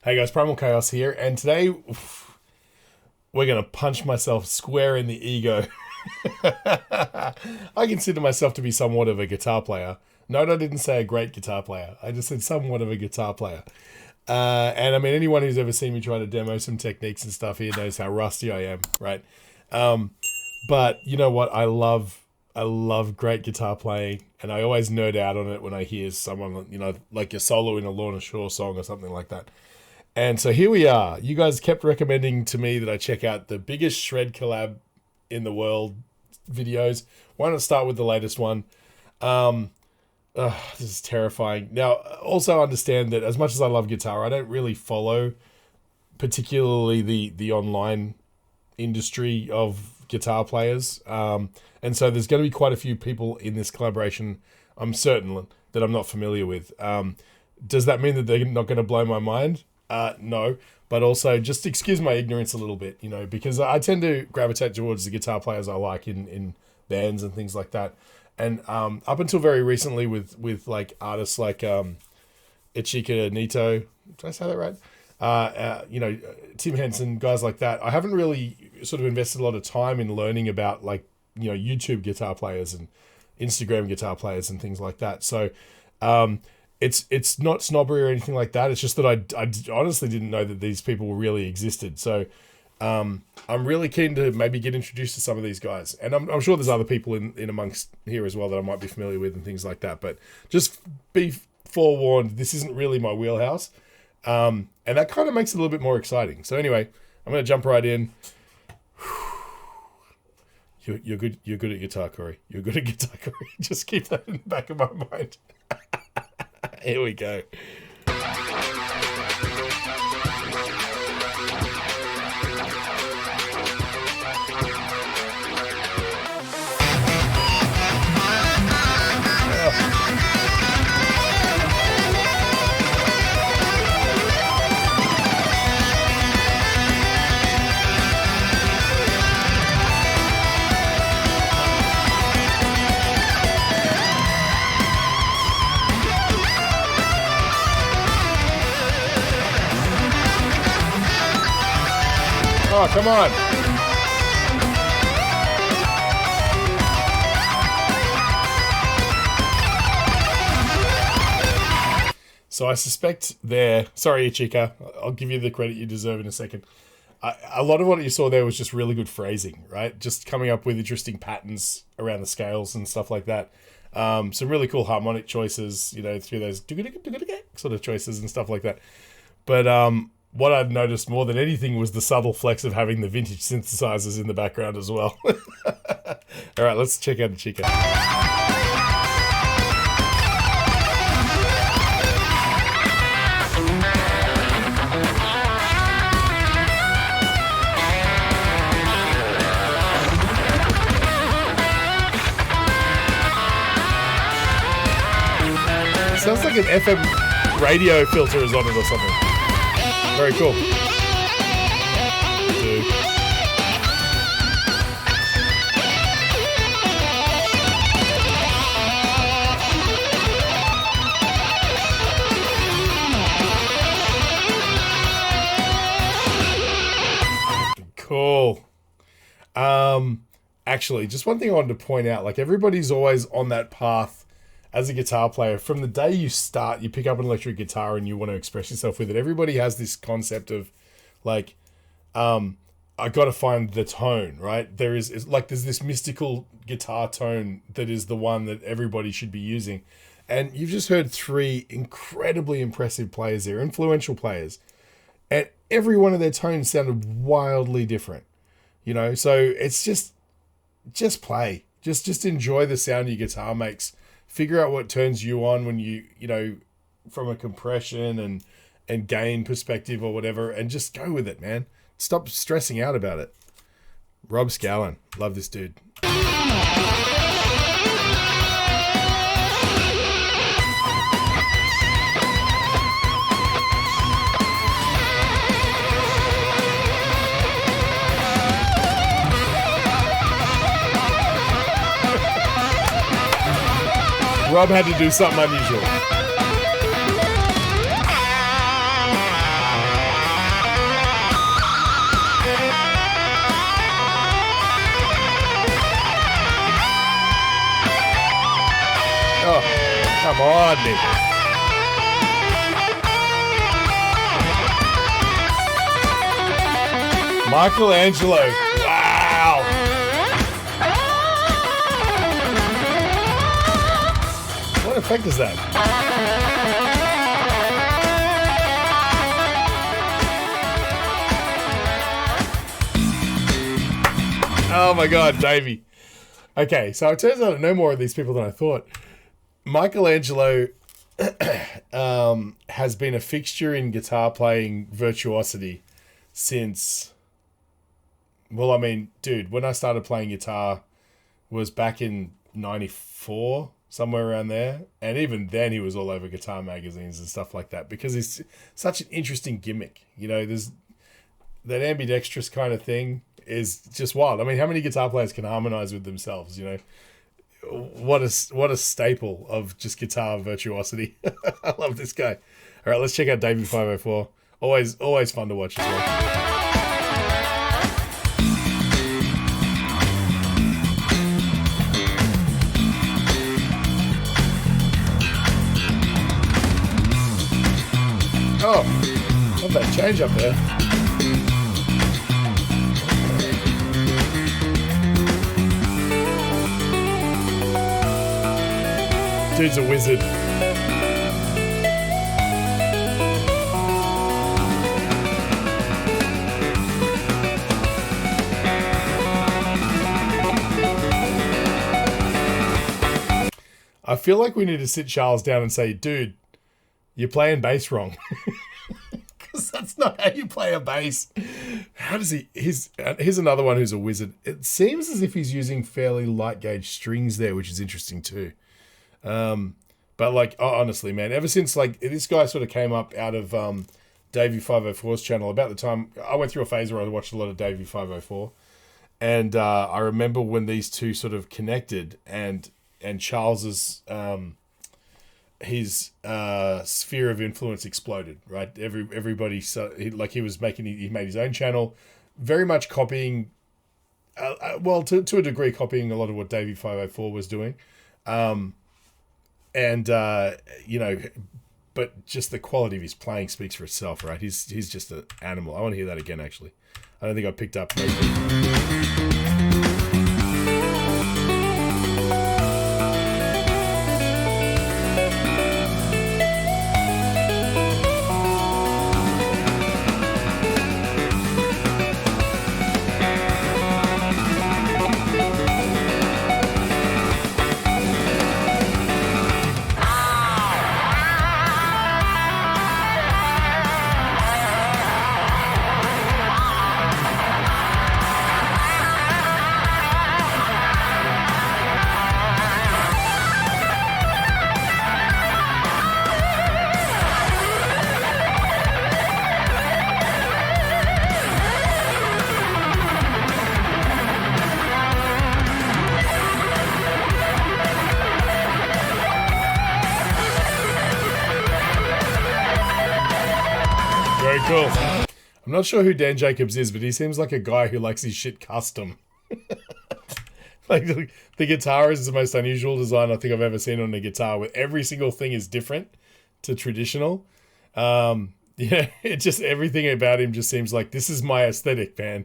Hey guys, Primal Chaos here, and today we're going to punch myself square in the ego. I consider myself to be somewhat of a guitar player. Note I didn't say a great guitar player. I just said somewhat of a guitar player. And I mean, anyone who's ever seen me try to demo some techniques and stuff here knows how rusty I am, right? But you know what? I love great guitar playing, and I always nerd out on it when I hear someone, you know, like a solo in a Lorna Shore song or something like that. And so here we are. You guys kept recommending to me that I check out the biggest shred collab in the world videos. Why not start with the latest one? This is terrifying. Now, also understand that as much as I love guitar, I don't really follow particularly the online industry of guitar players. And so there's going to be quite a few people in this collaboration, I'm certain, that I'm not familiar with. Does that mean that they're not going to blow my mind? No, but also just excuse my ignorance a little bit, you know, because I tend to gravitate towards the guitar players I like in bands and things like that. And up until very recently with like artists like Ichika Nito, did I say that right? You know, Tim Henson, guys like that, I haven't really sort of invested a lot of time in learning about, like, you know, YouTube guitar players and Instagram guitar players and things like that. So it's not snobbery or anything like that. It's just that I honestly didn't know that these people really existed. So I'm really keen to maybe get introduced to some of these guys. And I'm sure there's other people in amongst here as well that I might be familiar with and things like that. But just be forewarned, this isn't really my wheelhouse. And that kind of makes it a little bit more exciting. So anyway, I'm going to jump right in. You're good at guitar, Corey. You're good at guitar, Corey. Just keep that in the back of my mind. Here we go. Oh, come on. So I suspect there, sorry Ichika, I'll give you the credit you deserve in a second. A lot of what you saw there was just really good phrasing, right? Just coming up with interesting patterns around the scales and stuff like that. Some really cool harmonic choices, you know, through those sort of choices and stuff like that. But what I've noticed more than anything was the subtle flex of having the vintage synthesizers in the background as well. All right, let's check out the Chica. Sounds like an FM radio filter is on it or something. Very cool. Dude. Cool. Actually, just one thing I wanted to point out, like, everybody's always on that path as a guitar player. From the day you start, you pick up an electric guitar and you want to express yourself with it. Everybody has this concept of, like, I got to find the tone, right? There's this mystical guitar tone that is the one that everybody should be using. And you've just heard three incredibly impressive players there, influential players. And every one of their tones sounded wildly different, you know? So it's just play. Just enjoy the sound your guitar makes. Figure out what turns you on when you know, from a compression and gain perspective or whatever, and just go with it, man. Stop stressing out about it. Rob Scallon. Love this dude. Rob had to do something unusual. Come on, Nick. Michelangelo. Wow. What effect is that? Oh my God, Davey. Okay, so it turns out I know more of these people than I thought. Michelangelo has been a fixture in guitar playing virtuosity since, well, I mean, dude, when I started playing guitar was back in 94, somewhere around there. And even then he was all over guitar magazines and stuff like that because he's such an interesting gimmick. You know, there's that ambidextrous kind of thing is just wild. I mean, how many guitar players can harmonize with themselves, you know? What a staple of just guitar virtuosity. I love this guy. All right, let's check out Davey 504. Always fun to watch as well. Oh, love that change up there. Dude's a wizard. I feel like we need to sit Charles down and say, dude, you're playing bass wrong. Because that's not how you play a bass. How does he... Here's another one who's a wizard. It seems as if he's using fairly light gauge strings there, which is interesting too. But like, honestly, man, ever since like this guy sort of came up out of Davey 504's channel, about the time I went through a phase where I watched a lot of Davey 504, and I remember when these two sort of connected, and Charles's his sphere of influence exploded. Right, everybody he made his own channel, very much copying, well, to a degree, copying a lot of what Davey 504 was doing. You know, but just the quality of his playing speaks for itself, right? He's just an animal. I want to hear that again, actually. I don't think I picked up. Cool. I'm not sure who Dan Jacobs is, but he seems like a guy who likes his shit custom. Like the guitar is the most unusual design I think I've ever seen on a guitar, where every single thing is different to traditional. Yeah, it just, everything about him just seems like, this is my aesthetic, man.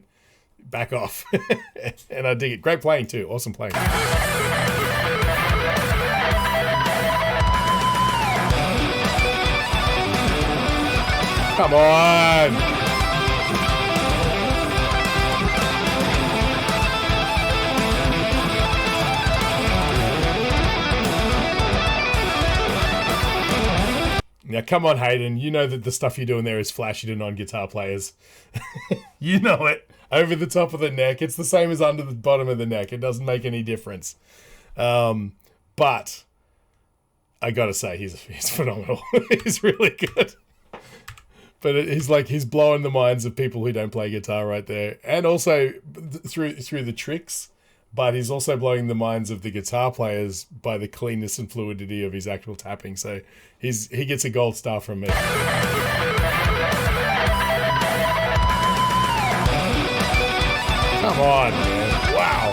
Back off. And I dig it. Great playing too. Awesome playing. Come on! Now, come on, Hayden. You know that the stuff you're doing there is flashy to non-guitar players. You know it. Over the top of the neck. It's the same as under the bottom of the neck. It doesn't make any difference. But I gotta say, he's phenomenal. He's really good. But he's blowing the minds of people who don't play guitar right there, and also through the tricks. But he's also blowing the minds of the guitar players by the cleanness and fluidity of his actual tapping. So he gets a gold star from me. Come on, man! Wow.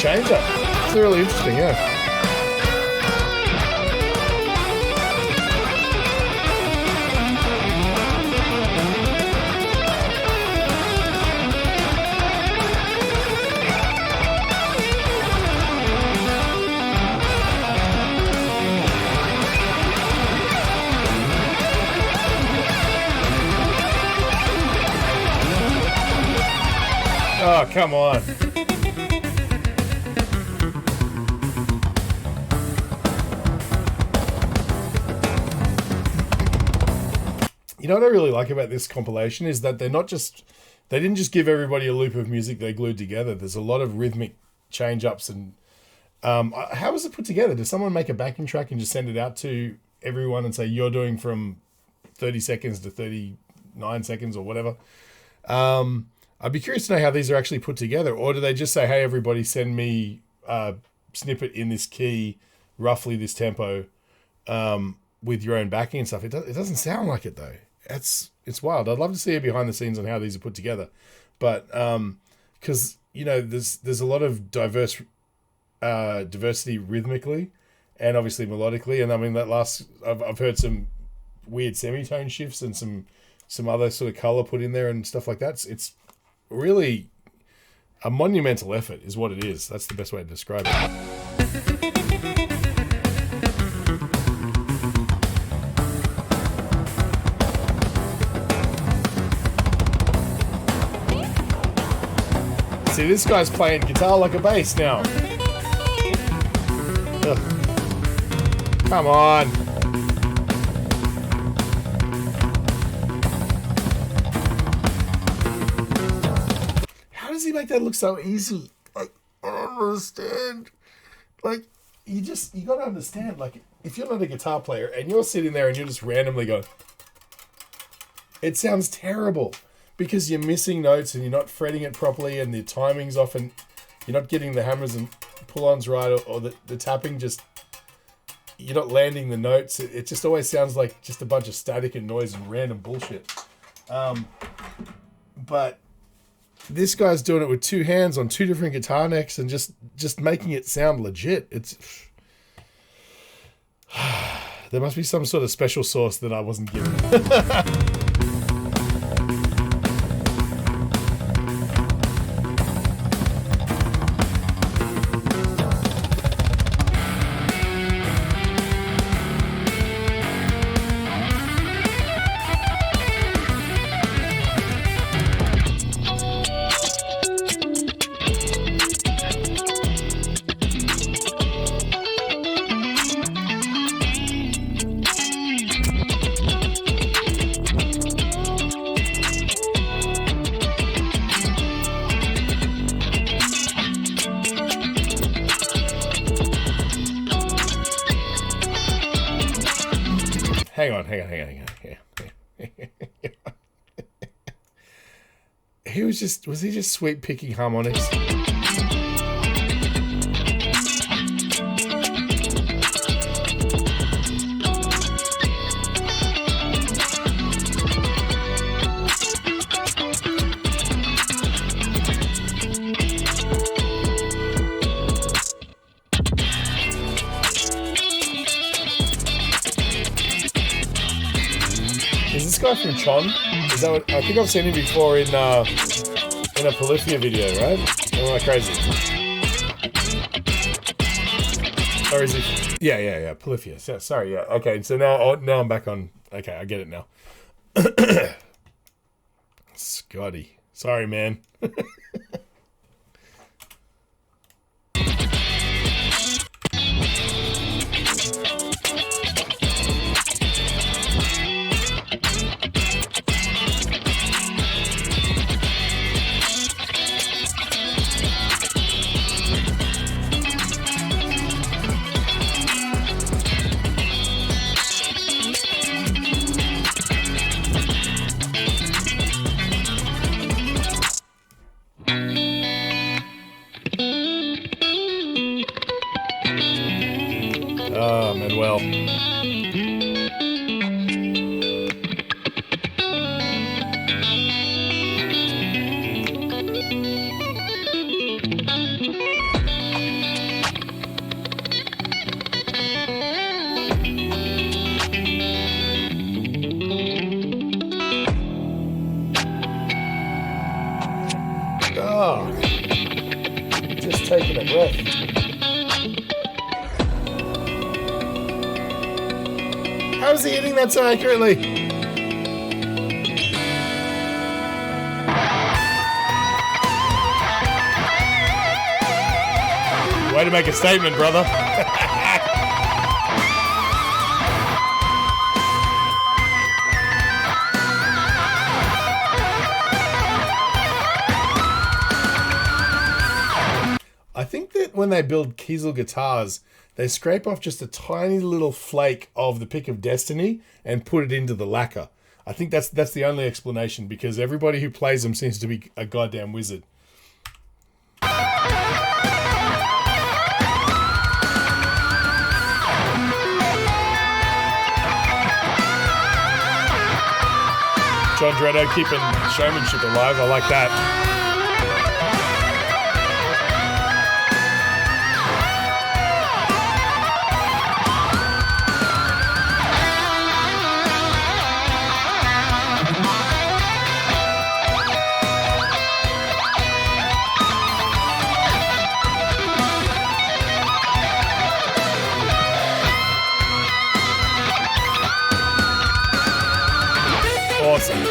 change up. It's really interesting, yeah. Oh, come on. You know what I really like about this compilation is that they didn't just give everybody a loop of music they glued together. There's a lot of rhythmic change-ups and how was it put together? Did someone make a backing track and just send it out to everyone and say, you're doing from 30 seconds to 39 seconds or whatever? I'd be curious to know how these are actually put together. Or do they just say, hey, everybody, send me a snippet in this key, roughly this tempo, with your own backing and stuff? It doesn't sound like it, though. It's wild. I'd love to see a behind the scenes on how these are put together. But because, you know, there's a lot of diversity rhythmically and obviously melodically. And I mean, I've heard some weird semitone shifts and some other sort of color put in there and stuff like that. It's really a monumental effort is what it is. That's the best way to describe it. See, this guy's playing guitar like a bass now. Ugh. Come on. How does he make that look so easy? Like, I don't understand. Like, you gotta understand, like, if you're not a guitar player and you're sitting there and you're just randomly going, it sounds terrible because you're missing notes and you're not fretting it properly and the timing's off and you're not getting the hammers and pull-ons right, or the tapping just, you're not landing the notes. It just always sounds like just a bunch of static and noise and random bullshit. But this guy's doing it with two hands on two different guitar necks and just making it sound legit. It's there must be some sort of special sauce that I wasn't given. Hang on. Was he just sweep picking harmonics? Is this guy from Chon? Is that what, I think I've seen him before in a Polyphia video, right? Or am I crazy? Or is it? Yeah. Polyphia. So, sorry, yeah. Okay, so now I'm back on. Okay, I get it now. Scotty. Sorry, man. Oh, Manuel. Oh, just taking a breath. How is he hitting that so accurately? Way to make a statement, brother. I think that when they build Kiesel guitars, they scrape off just a tiny little flake of the pick of destiny and put it into the lacquer. I think that's the only explanation, because everybody who plays them seems to be a goddamn wizard. John Dretto keeping showmanship alive. I like that. Awesome.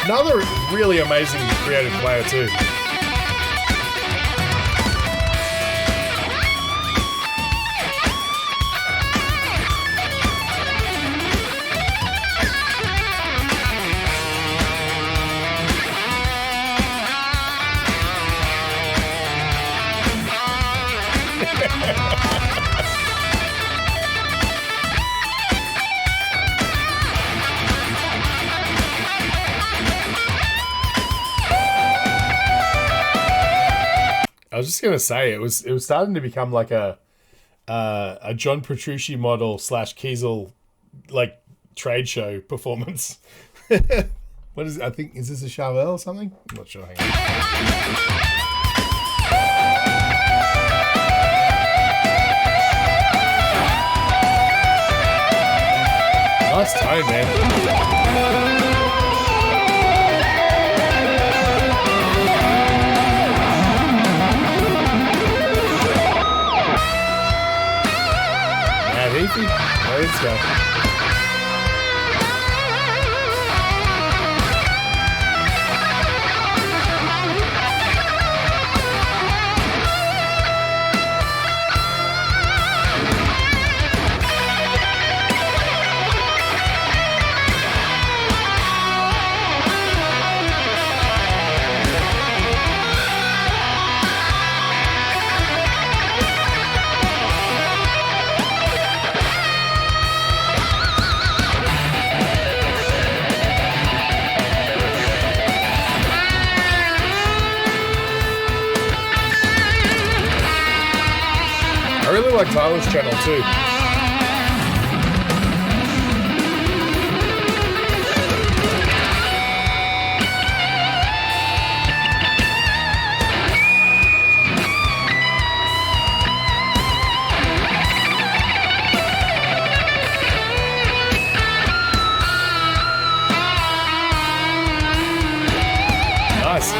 Another really amazing creative player too. I was just gonna say it was starting to become like a John Petrucci model / Kiesel like trade show performance. What is it? I think, is this a Chauvel or something? I'm not sure. Hang on. Nice tone, man. Let's go. I really like Tyler's channel too. Nice.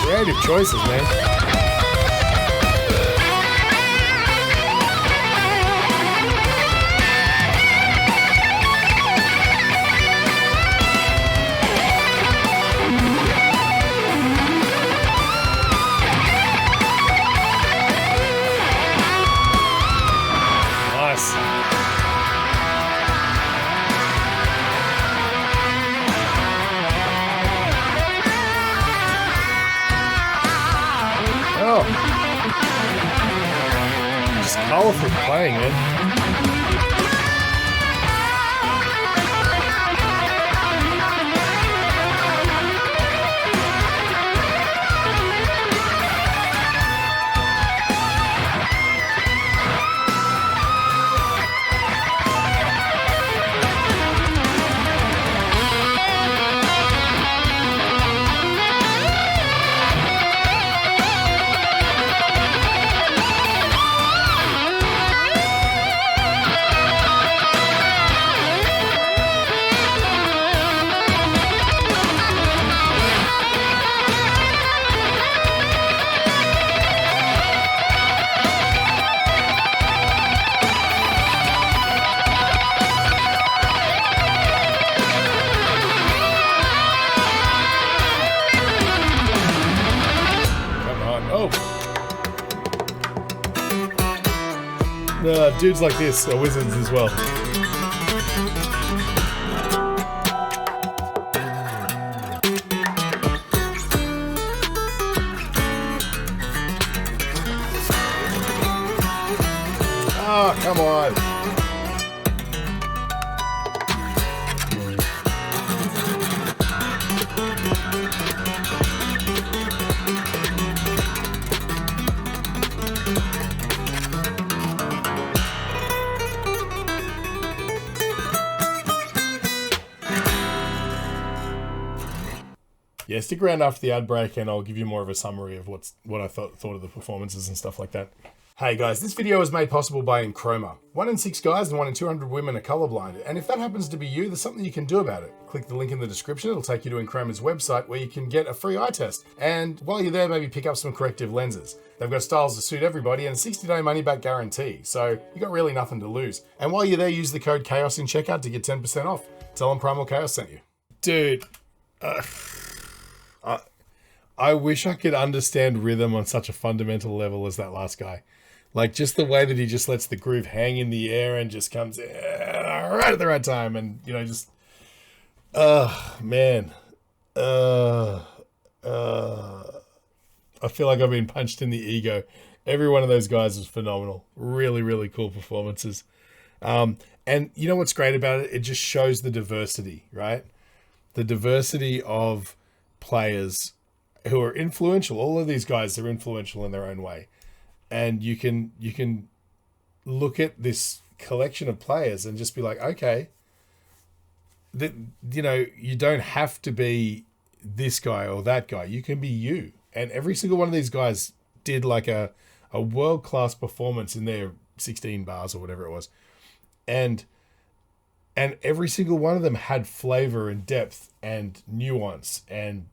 Creative choices, man. powerful playing, man. Dudes like this are wizards as well. Oh, come on. Yeah, stick around after the ad break and I'll give you more of a summary of what I thought of the performances and stuff like that. Hey guys, this video was made possible by Enchroma. 1 in 6 guys and 1 in 200 women are colorblind, and if that happens to be you, there's something you can do about it. Click the link in the description, it'll take you to Enchroma's website where you can get a free eye test. And while you're there, maybe pick up some corrective lenses. They've got styles to suit everybody and a 60-day money-back guarantee, so you got really nothing to lose. And while you're there, use the code CHAOS in checkout to get 10% off. Tell them Primal Chaos sent you. Dude, I wish I could understand rhythm on such a fundamental level as that last guy. Like, just the way that he just lets the groove hang in the air and just comes in right at the right time. And, you know, just, man. I feel like I've been punched in the ego. Every one of those guys was phenomenal. Really, really cool performances. And you know what's great about it? It just shows the diversity, right? The diversity of players who are influential. All of these guys are influential in their own way. And you can look at this collection of players and just be like, okay, that, you know, you don't have to be this guy or that guy. You can be you. And every single one of these guys did like a world-class performance in their 16 bars or whatever it was. And every single one of them had flavor and depth and nuance. And,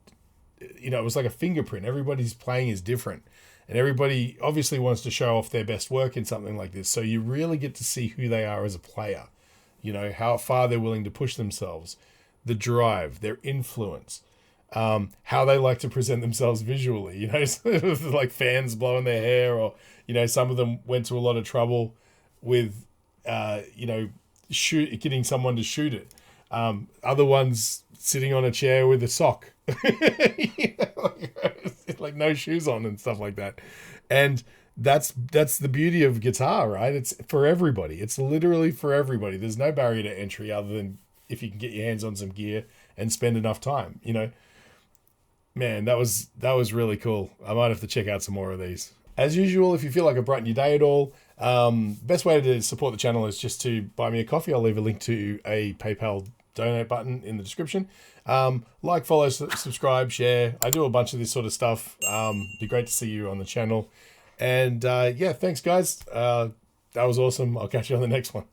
you know, it was like a fingerprint. Everybody's playing is different. And everybody obviously wants to show off their best work in something like this. So you really get to see who they are as a player. You know, how far they're willing to push themselves, the drive, their influence, how they like to present themselves visually. You know, like fans blowing their hair, or, you know, some of them went to a lot of trouble with, you know, getting someone to shoot it. Other ones sitting on a chair with a sock. You know, like no shoes on and stuff like that. And that's the beauty of guitar, right? It's for everybody. It's literally for everybody. There's no barrier to entry other than if you can get your hands on some gear and spend enough time, you know. Man, that was really cool. I might have to check out some more of these. As usual, if you feel like I've brightened your day at all, best way to support the channel is just to buy me a coffee. I'll leave a link to a PayPal donate button in the description. Like, follow, subscribe, share. I do a bunch of this sort of stuff. Be great to see you on the channel. And yeah, thanks guys. That was awesome. I'll catch you on the next one.